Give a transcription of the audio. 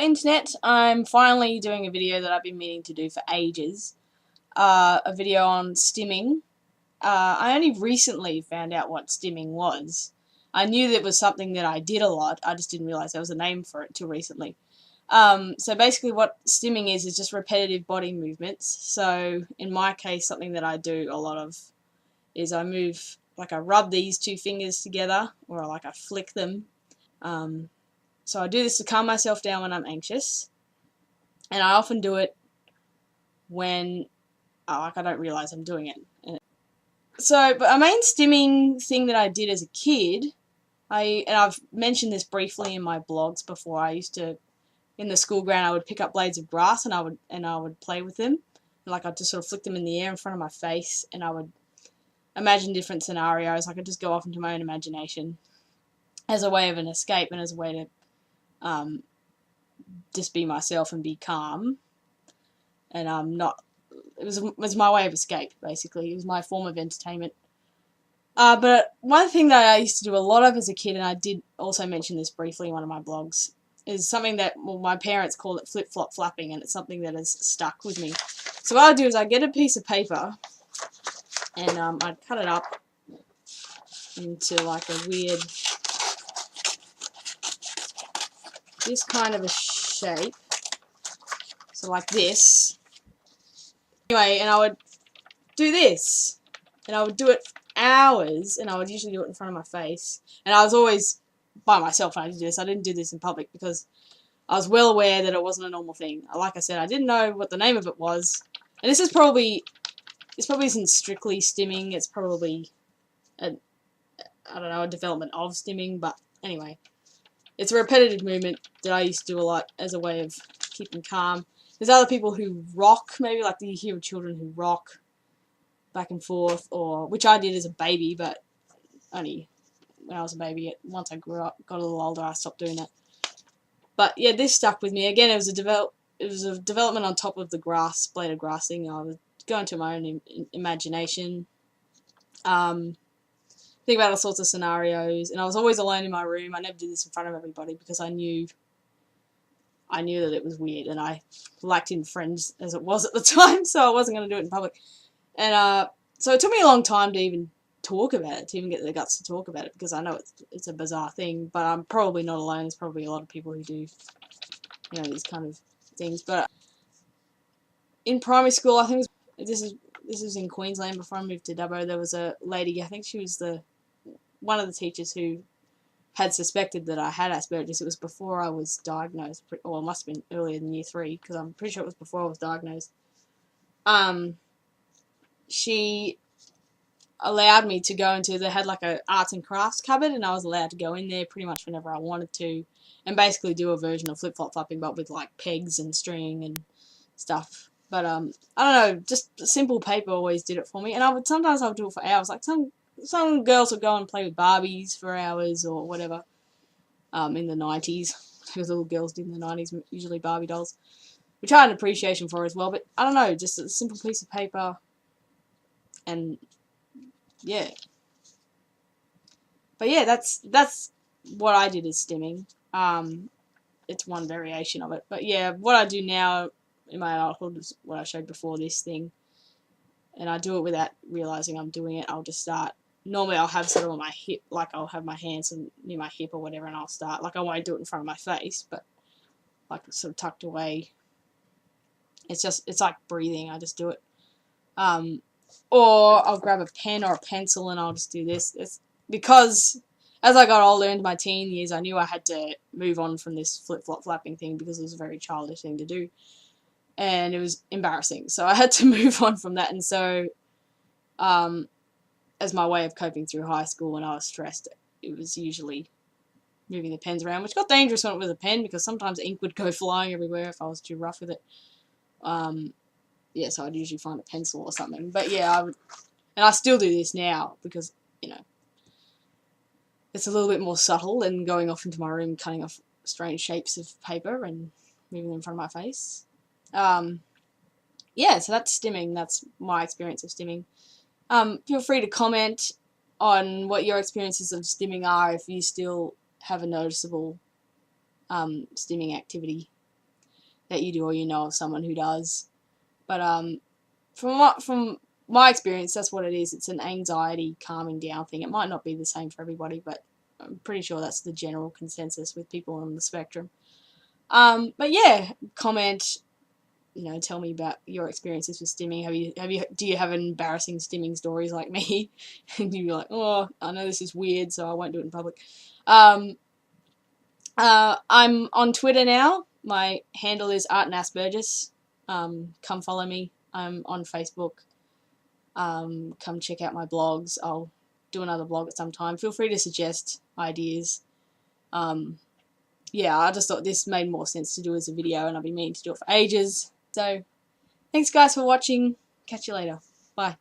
Internet, I'm finally doing a video that I've been meaning to do for ages. A video on stimming. I only recently found out what stimming was. I knew that it was something that I did a lot, I just didn't realise there was a name for it till recently. So basically what stimming is just repetitive body movements. So in my case, something that I do a lot of is I move, like I rub these two fingers together, or like I flick them. So I do this to calm myself down when I'm anxious, and I often do it when I don't realise I'm doing it. But a main stimming thing that I did as a kid, and I've mentioned this briefly in my blogs before. I used to, in the school ground, I would pick up blades of grass and I would play with them, like I'd just sort of flick them in the air in front of my face, and I would imagine different scenarios. I could just go off into my own imagination as a way of an escape and as a way to just be myself and be calm. And it was my way of escape, basically. It was my form of entertainment. But one thing that I used to do a lot of as a kid, and I did also mention this briefly in one of my blogs, is something that, well, my parents call it flip-flop flapping, and it's something that has stuck with me. So what I do is I get a piece of paper, and I'd cut it up into like a weird, this kind of a shape. So like this. Anyway, and I would do this, and I would do it for hours, and I would usually do it in front of my face, and I was always by myself when I did this. I didn't do this in public because I was well aware that it wasn't a normal thing. Like I said, I didn't know what the name of it was, and this probably isn't strictly stimming. It's probably I don't know, a development of stimming, but anyway, it's a repetitive movement that I used to do a lot as a way of keeping calm. There's other people who rock, maybe, like you hear of children who rock back and forth, or which I did as a baby, but only when I was a baby. Once I grew up, got a little older, I stopped doing it. But yeah, this stuck with me. Again, it was a development on top of the blade of grass thing. I was going to my own imagination, think about all sorts of scenarios, and I was always alone in my room. I never did this in front of everybody because I knew that it was weird, and I lacked in friends as it was at the time, so I wasn't going to do it in public. And so it took me a long time to even talk about it, to even get the guts to talk about it, because I know it's a bizarre thing, but I'm probably not alone. There's probably a lot of people who do, these kind of things. But in primary school, I think this was in Queensland before I moved to Dubbo. There was a lady, I think she was one of the teachers who had suspected that I had Aspergers. It was before I was diagnosed, or it must have been earlier than year 3, because I'm pretty sure it was before I was diagnosed. She allowed me to go into, they had like a arts and crafts cupboard, and I was allowed to go in there pretty much whenever I wanted to, and basically do a version of flip-flop flapping, but with like pegs and string and stuff. But I don't know, just simple paper always did it for me, and sometimes I would do it for hours. Like some girls would go and play with Barbies for hours or whatever. In the 90s, because little girls did in the 90s, usually Barbie dolls, which I had an appreciation for as well. But I don't know, just a simple piece of paper, and yeah. But yeah, that's what I did as stimming. It's one variation of it. But yeah, what I do now in my adulthood is what I showed before this thing, and I do it without realising I'm doing it. I'll just start. Normally I'll have sort of on my hip, like I'll have my hands near my hip or whatever, and I'll start. Like I won't do it in front of my face, but like sort of tucked away. It's like breathing. I just do it. Or I'll grab a pen or a pencil and I'll just do this. It's because as I got older into my teen years, I knew I had to move on from this flip-flop flapping thing because it was a very childish thing to do, and it was embarrassing. So I had to move on from that, and so as my way of coping through high school when I was stressed, it was usually moving the pens around, which got dangerous when it was a pen because sometimes ink would go flying everywhere if I was too rough with it. Yeah, so I'd usually find a pencil or something. But yeah, and I still do this now because, it's a little bit more subtle than going off into my room, cutting off strange shapes of paper and moving them in front of my face. Yeah, so that's stimming. That's my experience of stimming. Feel free to comment on what your experiences of stimming are, if you still have a noticeable stimming activity. that you do or you know of someone who does. But from my experience, that's what it is. It's an anxiety calming down thing. It might not be the same for everybody, but I'm pretty sure that's the general consensus with people on the spectrum. But yeah, comment, tell me about your experiences with stimming. Do you have embarrassing stimming stories like me? And you're like, oh, I know this is weird, so I won't do it in public. I'm on Twitter now. My handle is Art and Aspergers. Come follow me. I'm on Facebook. Come check out my blogs. I'll do another blog at some time. Feel free to suggest ideas. Yeah, I just thought this made more sense to do as a video, and I've been meaning to do it for ages. So, thanks guys for watching. Catch you later. Bye.